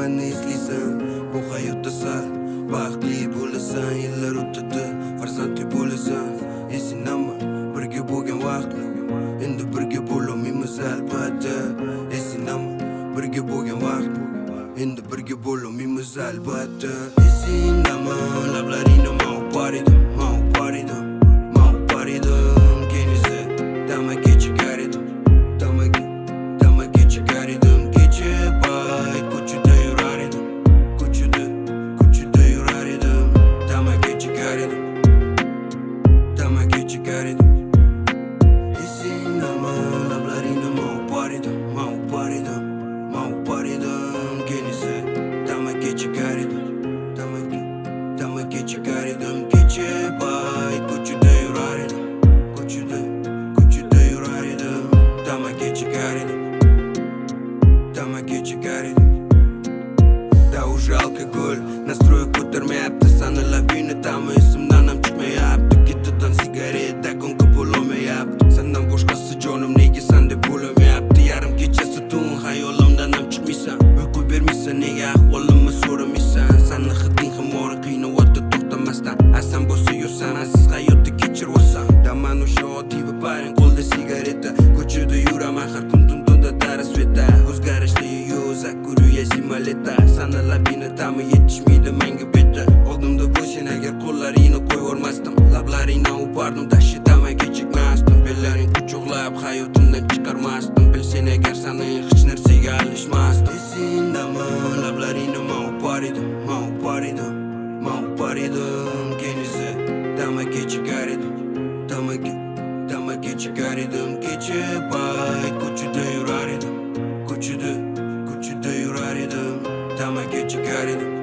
nimani eslaysan? Bu hayotda sal baxtli bo'lasan, yillar o'tadi, farzandli bo'lasan. Esinami birga bo'lgan vaqtlar, endi birga bo'lolmaymiz albatta. Esinami birga bo'lgan vaqtlar, endi birga bo'lolmaymiz albatta. Esinami lablaringni mavt bor edi, mavt bor edi, mavt bor edi. Kelsa tamaga chekar edim, tamaga chekar edim. Kecha payt ko'chada yurar edim, ko'chada yurar edim. Tamaga chekar edim, tamaga chekar edim. Esinami lablaringni mavt bor edi, mavt bor edi, mavt bor edim. Kelsa tamaga chekar edim, tamaga chekar edim. Kecha payt ko'chada yurar edim, ko'chada yurar edim. Tamaga chekar edim, tamaga chekar edim. Da уже alkogol nastroy ko'tarmayapti, sanalab uyni ta'mi esimdan ham chiqmayapti. Ketidan sigaret dakonga bo'lolmayapti. Sendan boshqasi jonim nega san deb bo'lamayapti. Yarim kechasi tun xayolimdan ham chiqmaysan, uyqu bermaysan, nega ahvolimni so'ramaysan. Sanni hiding ximori qiynayapti to'xtamasdan. Asan bo'lsa yursan, aziz hayotni kechirvosan. Daman o'sha oddiy va baring qo'lda sigareta. Ko'chada yuraman har kun tunda tarasveta. O'zgarishli yo'zak guruya zimaleta. Sanalab yine ta'mi yetishmaydi menga beta. Oldimda bo'lsang agar qo'llaringni qo'yvormasdim, lablaringdan o'pardim, dashti tamaga chekmasdim. Bellaring quchoqlab hayotimdan chiqarmasdim. Bilsang agar sani hech narsaga alishmasdim. Esingdami lablaringni mavt bor edi, mavt bor edi, mavt bor edim. Kelsa tamaga chekar edim, tamaga chekar edim. Kecha payt ko'chada yurar edim, ko'chada yurar edim. Tamaga chekar edim.